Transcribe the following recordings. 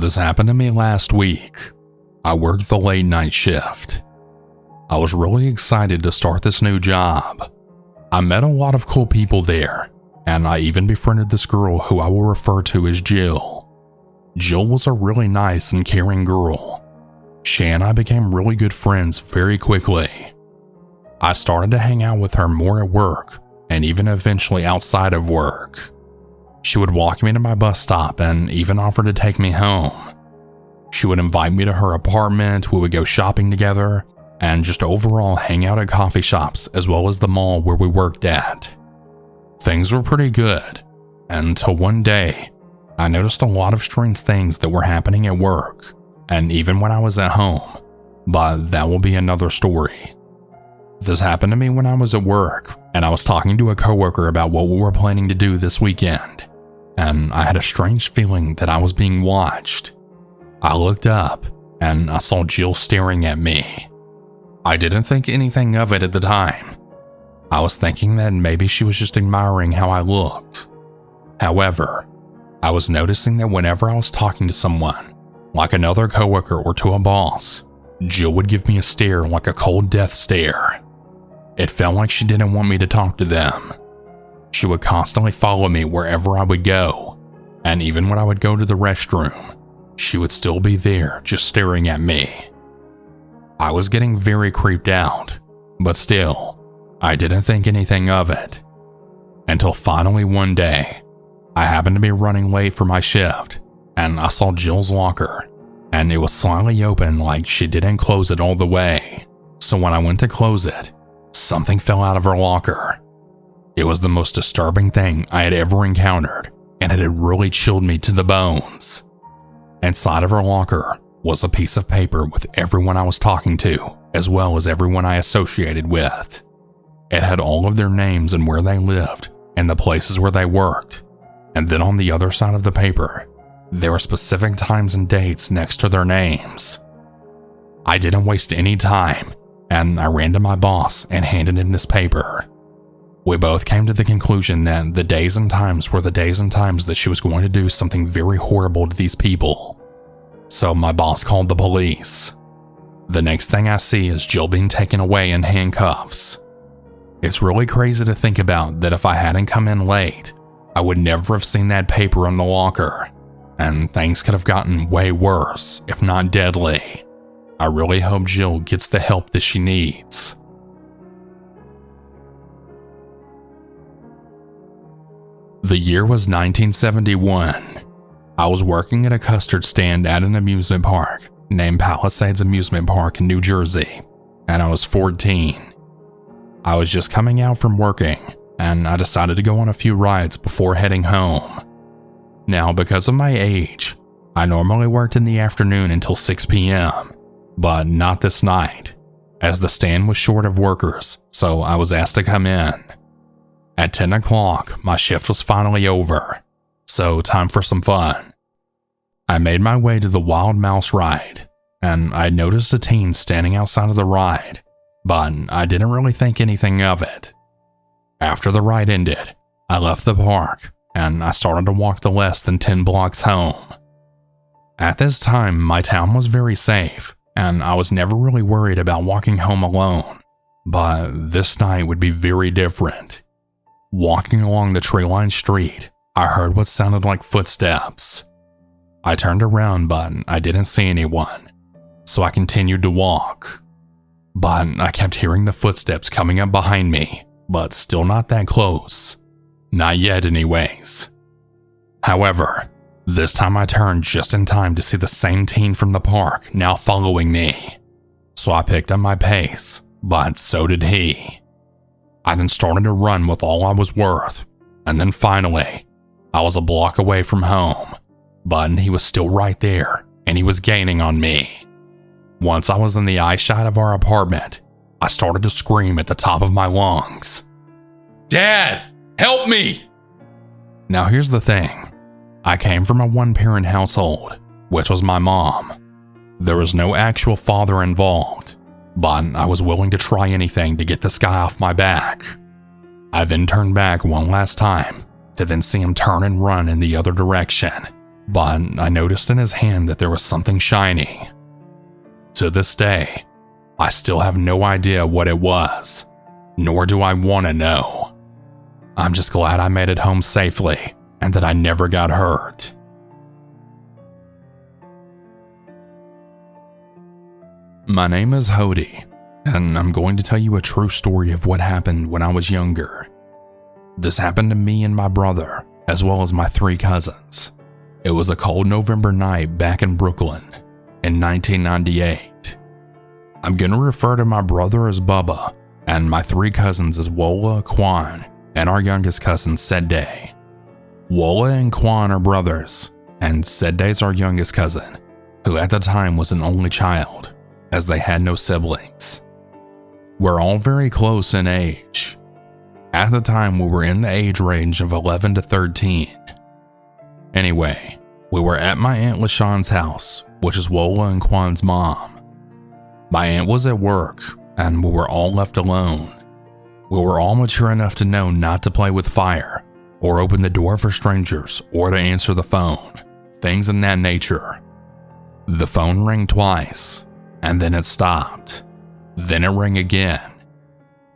This happened to me last week. I worked the late night shift. I was really excited to start this new job. I met a lot of cool people there, and I even befriended this girl who I will refer to as Jill. Jill was a really nice and caring girl. She and I became really good friends very quickly. I started to hang out with her more at work, and even eventually outside of work. She would walk me to my bus stop and even offer to take me home. She would invite me to her apartment, we would go shopping together, and just overall hang out at coffee shops as well as the mall where we worked at. Things were pretty good, until one day, I noticed a lot of strange things that were happening at work, and even when I was at home, but that will be another story. This happened to me when I was at work, and I was talking to a coworker about what we were planning to do this weekend, and I had a strange feeling that I was being watched. I looked up, and I saw Jill staring at me. I didn't think anything of it at the time. I was thinking that maybe she was just admiring how I looked. However, I was noticing that whenever I was talking to someone, like another coworker or to a boss, Jill would give me a stare like a cold death stare. It felt like she didn't want me to talk to them. She would constantly follow me wherever I would go, and even when I would go to the restroom, she would still be there just staring at me. I was getting very creeped out, but still, I didn't think anything of it. Until finally one day, I happened to be running late for my shift, and I saw Jill's locker, and it was slightly open like she didn't close it all the way. So when I went to close it, something fell out of her locker. It was the most disturbing thing I had ever encountered, and it had really chilled me to the bones. Inside of her locker was a piece of paper with everyone I was talking to, as well as everyone I associated with. It had all of their names and where they lived, and the places where they worked. And then on the other side of the paper, there were specific times and dates next to their names. I didn't waste any time, and I ran to my boss and handed him this paper. We both came to the conclusion that the days and times were the days and times that she was going to do something very horrible to these people. So my boss called the police. The next thing I see is Jill being taken away in handcuffs. It's really crazy to think about that if I hadn't come in late, I would never have seen that paper in the locker, and things could have gotten way worse, if not deadly. I really hope Jill gets the help that she needs. The year was 1971. I was working at a custard stand at an amusement park named Palisades Amusement Park in New Jersey, and I was 14. I was just coming out from working, and I decided to go on a few rides before heading home. Now, because of my age, I normally worked in the afternoon until 6 p.m., but not this night, as the stand was short of workers, so I was asked to come in. At 10 o'clock, my shift was finally over, so time for some fun. I made my way to the Wild Mouse ride, and I noticed a teen standing outside of the ride, but I didn't really think anything of it. After the ride ended, I left the park, and I started to walk the less than 10 blocks home. At this time, my town was very safe, and I was never really worried about walking home alone, but this night would be very different. Walking along the tree-lined street, I heard what sounded like footsteps. I turned around, but I didn't see anyone, so I continued to walk. But I kept hearing the footsteps coming up behind me, but still not that close. Not yet anyways. However, this time I turned just in time to see the same teen from the park now following me. So I picked up my pace, but so did he. I then started to run with all I was worth, and then finally, I was a block away from home, but he was still right there, and he was gaining on me. Once I was in the eyeshot of our apartment, I started to scream at the top of my lungs. "Dad, help me!" Now here's the thing. I came from a one-parent household, which was my mom. There was no actual father involved, but I was willing to try anything to get this guy off my back. I then turned back one last time to then see him turn and run in the other direction, but I noticed in his hand that there was something shiny. To this day, I still have no idea what it was, nor do I want to know. I'm just glad I made it home safely and that I never got hurt. My name is Hodie, and I'm going to tell you a true story of what happened when I was younger. This happened to me and my brother, as well as my 3 cousins. It was a cold November night back in Brooklyn in 1998. I'm going to refer to my brother as Bubba and my 3 cousins as Wola, Quan, and our youngest cousin, Sedday. Wola and Quan are brothers, and Sedday's our youngest cousin, who at the time was an only child, as they had no siblings. We're all very close in age. At the time, we were in the age range of 11 to 13. Anyway, we were at my Aunt LaShawn's house, which is Wola and Quan's mom. My aunt was at work, and we were all left alone. We were all mature enough to know not to play with fire, or open the door for strangers, or to answer the phone, things in that nature. The phone rang twice, and then it stopped. Then it rang again.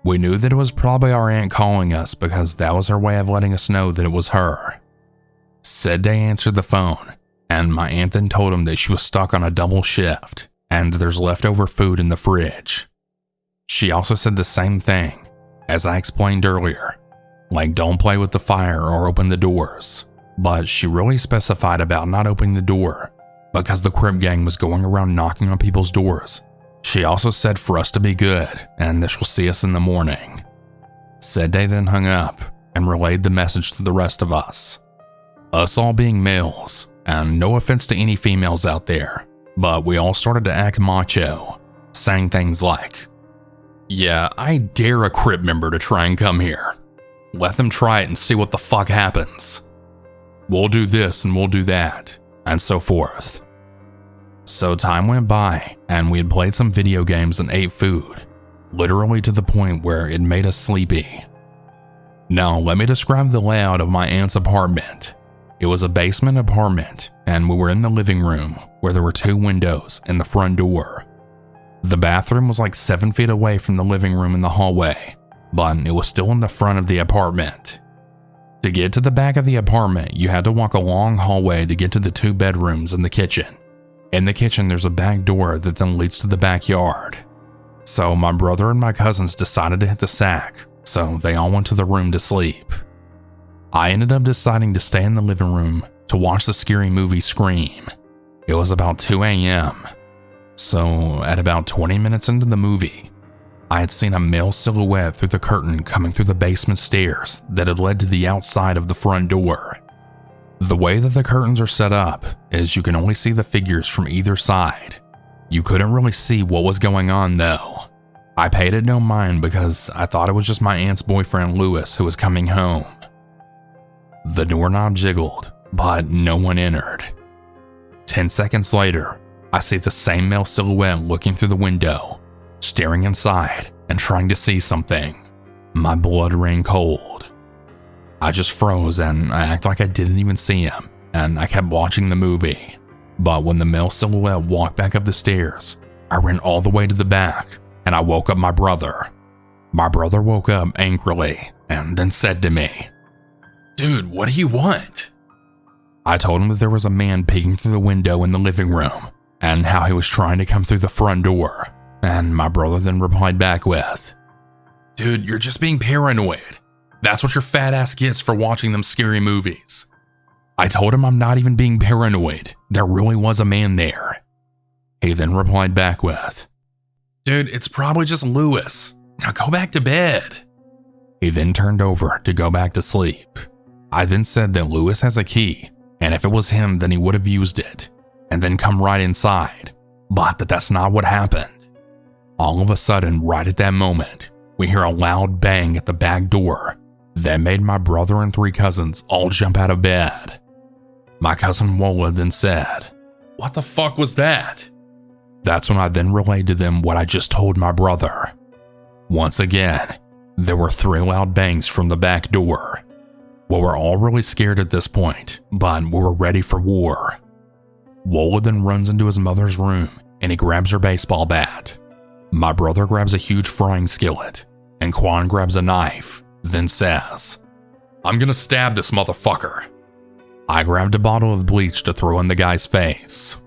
We knew that it was probably our aunt calling us because that was her way of letting us know that it was her. Sedday answered the phone, and my aunt then told him that she was stuck on a double shift and there's leftover food in the fridge. She also said the same thing, as I explained earlier, like don't play with the fire or open the doors, but she really specified about not opening the door because the Crip gang was going around knocking on people's doors. She also said for us to be good and that she'll see us in the morning. Sedday then hung up and relayed the message to the rest of us. Us all being males, and no offense to any females out there, but we all started to act macho, saying things like, "Yeah, I dare a Crip member to try and come here. Let them try it and see what the fuck happens. We'll do this and we'll do that," and so forth. So time went by, and we had played some video games and ate food, literally to the point where it made us sleepy. Now, let me describe the layout of my aunt's apartment. It was a basement apartment, and we were in the living room, where there were 2 windows and the front door. The bathroom was like 7 feet away from the living room in the hallway, but it was still in the front of the apartment. To get to the back of the apartment, you had to walk a long hallway to get to the 2 bedrooms and the kitchen. In the kitchen, there's a back door that then leads to the backyard. So my brother and my cousins decided to hit the sack, so they all went to the room to sleep. I ended up deciding to stay in the living room to watch the scary movie Scream. It was about 2 a.m. So at about 20 minutes into the movie, I had seen a male silhouette through the curtain coming through the basement stairs that had led to the outside of the front door. The way that the curtains are set up is you can only see the figures from either side. You couldn't really see what was going on though. I paid it no mind because I thought it was just my aunt's boyfriend Lewis who was coming home. The doorknob jiggled, but no one entered. 10 seconds later, I see the same male silhouette looking through the window, staring inside and trying to see something. My blood ran cold. I just froze and I acted like I didn't even see him, and I kept watching the movie. But when the male silhouette walked back up the stairs, I ran all the way to the back and I woke up my brother. My brother woke up angrily and then said to me, "Dude, what do you want?" I told him that there was a man peeking through the window in the living room and how he was trying to come through the front door, and my brother then replied back with, "Dude, you're just being paranoid. That's what your fat ass gets for watching them scary movies." I told him I'm not even being paranoid. There really was a man there. He then replied back with, "Dude, it's probably just Lewis. Now go back to bed." He then turned over to go back to sleep. I then said that Lewis has a key, and if it was him, then he would have used it, and then come right inside, but that's not what happened. All of a sudden, right at that moment, we hear a loud bang at the back door that made my brother and 3 cousins all jump out of bed. My cousin Wola then said, "What the fuck was that?" That's when I then relayed to them what I just told my brother. Once again, there were 3 loud bangs from the back door. We were all really scared at this point, but we were ready for war. Wola then runs into his mother's room and he grabs her baseball bat. My brother grabs a huge frying skillet, and Quan grabs a knife, then says, "I'm gonna stab this motherfucker." I grabbed a bottle of bleach to throw in the guy's face.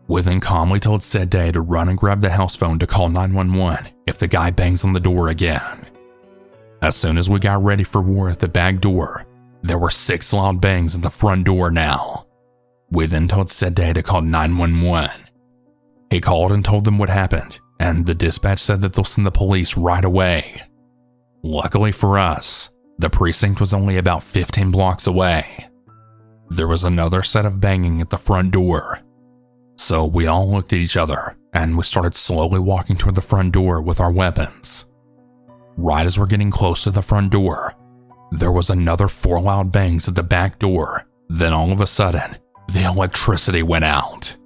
We then calmly told Sede to run and grab the house phone to call 911 if the guy bangs on the door again. As soon as we got ready for war at the back door, there were 6 loud bangs at the front door now. We then told Sede to call 911. He called and told them what happened, and the dispatch said that they'll send the police right away. Luckily for us, the precinct was only about 15 blocks away. There was another set of banging at the front door. So we all looked at each other, and we started slowly walking toward the front door with our weapons. Right as we're getting close to the front door, there was another 4 loud bangs at the back door. Then all of a sudden, the electricity went out.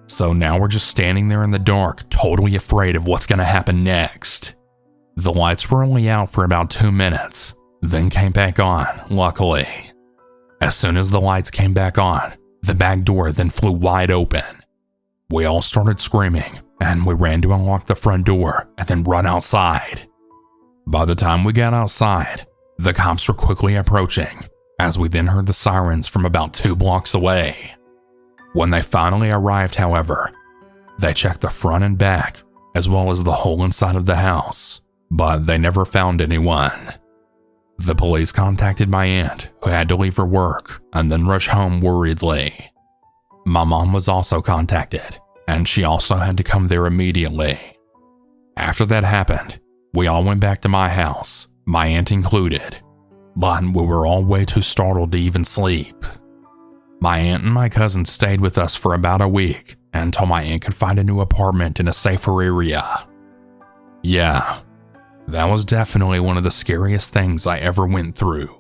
So now we're just standing there in the dark, totally afraid of what's gonna happen next. The lights were only out for about 2 minutes, then came back on, luckily. As soon as the lights came back on, the back door then flew wide open. We all started screaming, and we ran to unlock the front door and then run outside. By the time we got outside, the cops were quickly approaching, as we then heard the sirens from about 2 blocks away. When they finally arrived, however, they checked the front and back, as well as the whole inside of the house, but they never found anyone. The police contacted my aunt, who had to leave for work, and then rush home worriedly. My mom was also contacted, and she also had to come there immediately. After that happened, we all went back to my house, my aunt included, but we were all way too startled to even sleep. My aunt and my cousin stayed with us for about a week until my aunt could find a new apartment in a safer area. Yeah, that was definitely one of the scariest things I ever went through.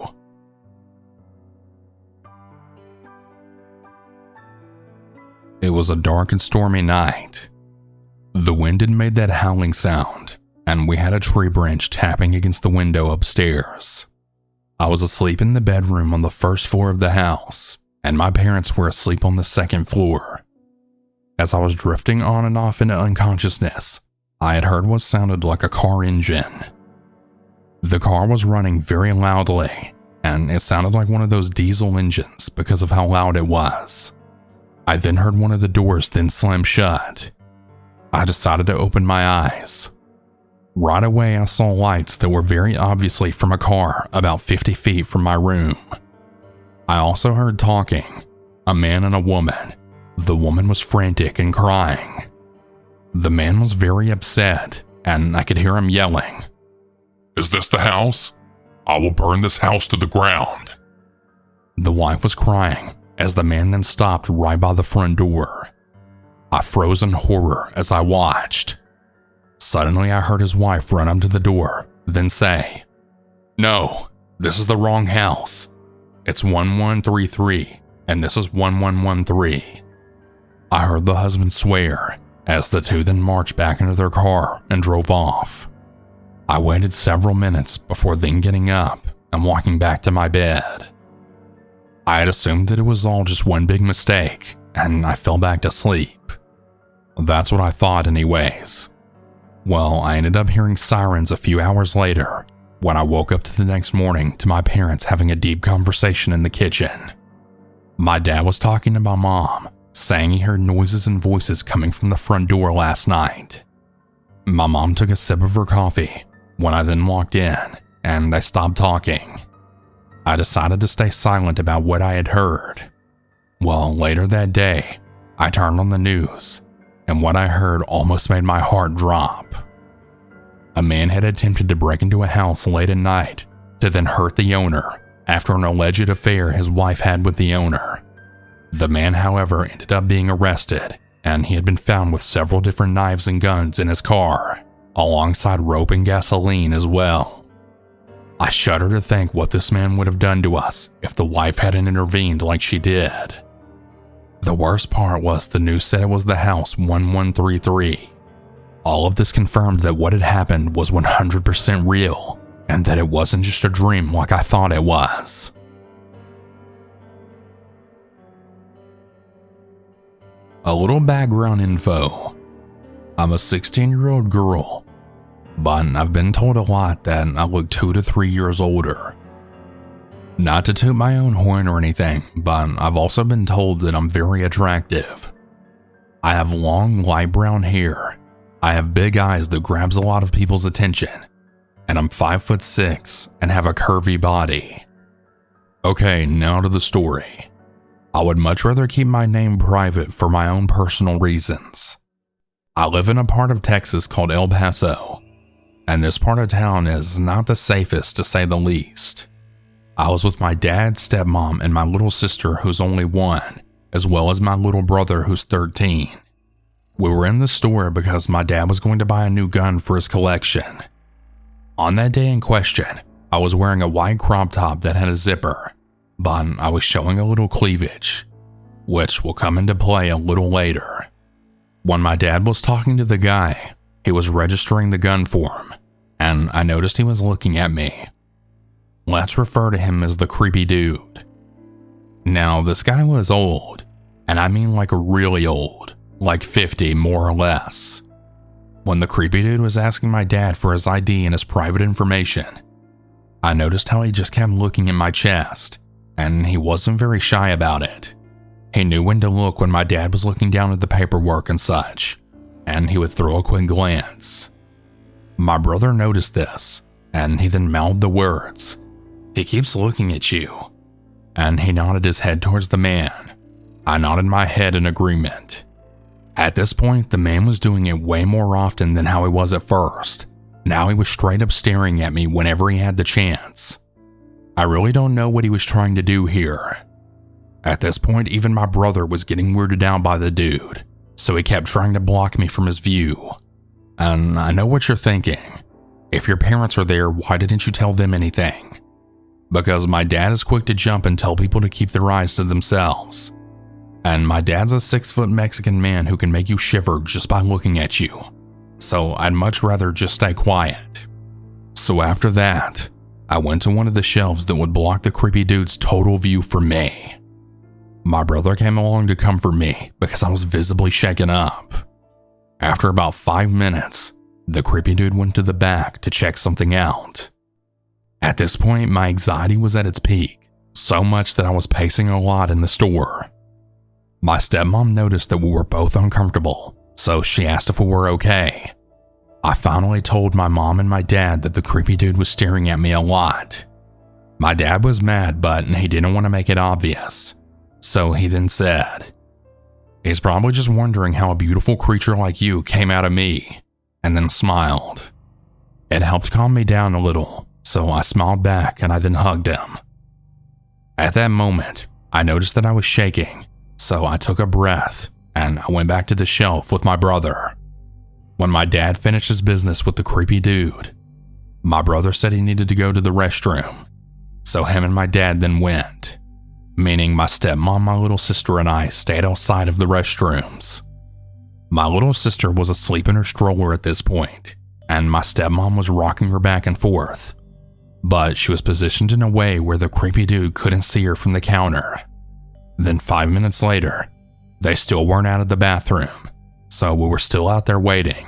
It was a dark and stormy night. The wind had made that howling sound, and we had a tree branch tapping against the window upstairs. I was asleep in the bedroom on the first floor of the house, and my parents were asleep on the second floor. As I was drifting on and off into unconsciousness, I had heard what sounded like a car engine. The car was running very loudly, and it sounded like one of those diesel engines because of how loud it was. I then heard one of the doors then slam shut. I decided to open my eyes. Right away, I saw lights that were very obviously from a car about 50 feet from my room. I also heard talking, a man and a woman. The woman was frantic and crying. The man was very upset, and I could hear him yelling, "Is this the house? I will burn this house to the ground." The wife was crying as the man then stopped right by the front door. I froze in horror as I watched. Suddenly, I heard his wife run up to the door, then say, "No, this is the wrong house. It's 1133, and this is 1113. I heard the husband swear as the two then marched back into their car and drove off. I waited several minutes before then getting up and walking back to my bed. I had assumed that it was all just one big mistake, and I fell back to sleep. That's what I thought anyways. Well, I ended up hearing sirens a few hours later when I woke up the next morning to my parents having a deep conversation in the kitchen. My dad was talking to my mom, saying he heard noises and voices coming from the front door last night. My mom took a sip of her coffee when I then walked in, and they stopped talking. I decided to stay silent about what I had heard. Well, later that day, I turned on the news, and what I heard almost made my heart drop. A man had attempted to break into a house late at night to then hurt the owner after an alleged affair his wife had with the owner. The man, however, ended up being arrested, and he had been found with several different knives and guns in his car, alongside rope and gasoline as well. I shudder to think what this man would have done to us if the wife hadn't intervened like she did. The worst part was the news said it was the house 1133. All of this confirmed that what had happened was 100% real, and that it wasn't just a dream like I thought it was. A little background info. I'm a 16-year-old girl, but I've been told a lot that I look 2 to 3 years older. Not to toot my own horn or anything, but I've also been told that I'm very attractive. I have long, light brown hair. I have big eyes that grabs a lot of people's attention, and I'm 5'6" and have a curvy body. Okay, now to the story. I would much rather keep my name private for my own personal reasons. I live in a part of Texas called El Paso, and this part of town is not the safest to say the least. I was with my dad, stepmom, and my little sister who's only 1, as well as my little brother who's 13. We were in the store because my dad was going to buy a new gun for his collection. On that day in question, I was wearing a white crop top that had a zipper, but I was showing a little cleavage, which will come into play a little later. When my dad was talking to the guy, he was registering the gun for him, and I noticed he was looking at me. Let's refer to him as the creepy dude. Now, this guy was old, and I mean like really old, like 50 more or less. When the creepy dude was asking my dad for his ID and his private information, I noticed how he just kept looking at my chest, and he wasn't very shy about it. He knew when to look when my dad was looking down at the paperwork and such, and he would throw a quick glance. My brother noticed this, and he then mouthed the words, "He keeps looking at you," and he nodded his head towards the man. I nodded my head in agreement. At this point, the man was doing it way more often than how he was at first. Now he was straight up staring at me whenever he had the chance. I really don't know what he was trying to do here. At this point, even my brother was getting weirded out by the dude, so he kept trying to block me from his view. And I know what you're thinking. If your parents are there, why didn't you tell them anything? Because my dad is quick to jump and tell people to keep their eyes to themselves. And my dad's a 6-foot Mexican man who can make you shiver just by looking at you. So I'd much rather just stay quiet. So after that, I went to one of the shelves that would block the creepy dude's total view from me. My brother came along to comfort me because I was visibly shaken up. After about 5 minutes, the creepy dude went to the back to check something out. At this point, my anxiety was at its peak, so much that I was pacing a lot in the store. My stepmom noticed that we were both uncomfortable, so she asked if we were okay. I finally told my mom and my dad that the creepy dude was staring at me a lot. My dad was mad, but he didn't want to make it obvious, so he then said, "He's probably just wondering how a beautiful creature like you came out of me," and then smiled. It helped calm me down a little, so I smiled back and I then hugged him. At that moment, I noticed that I was shaking, so I took a breath and I went back to the shelf with my brother. When my dad finished his business with the creepy dude, my brother said he needed to go to the restroom, so him and my dad then went, meaning my stepmom, my little sister, and I stayed outside of the restrooms. My little sister was asleep in her stroller at this point, and my stepmom was rocking her back and forth, but she was positioned in a way where the creepy dude couldn't see her from the counter. Then 5 minutes later, they still weren't out of the bathroom, so we were still out there waiting.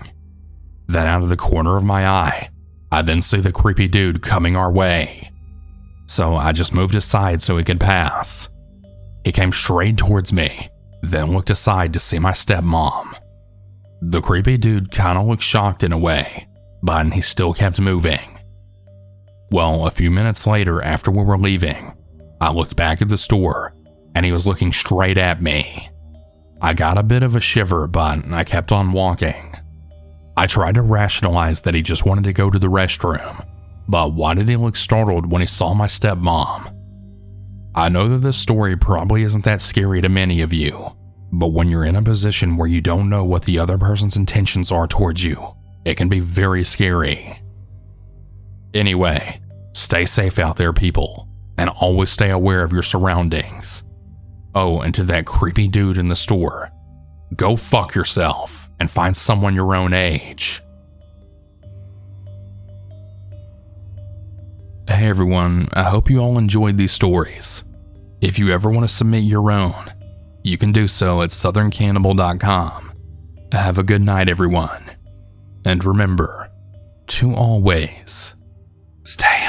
Then out of the corner of my eye, I then see the creepy dude coming our way. So I just moved aside so he could pass. He came straight towards me, then looked aside to see my stepmom. The creepy dude kind of looked shocked in a way, but he still kept moving. Well, a few minutes later after we were leaving, I looked back at the store and he was looking straight at me. I got a bit of a shiver, but I kept on walking. I tried to rationalize that he just wanted to go to the restroom, but why did he look startled when he saw my stepmom? I know that this story probably isn't that scary to many of you, but when you're in a position where you don't know what the other person's intentions are towards you, it can be very scary. Anyway, stay safe out there, people, and always stay aware of your surroundings. Oh, and to that creepy dude in the store, go fuck yourself and find someone your own age. Hey everyone, I hope you all enjoyed these stories. If you ever want to submit your own, you can do so at southerncannibal.com. Have a good night, everyone. And remember to always stay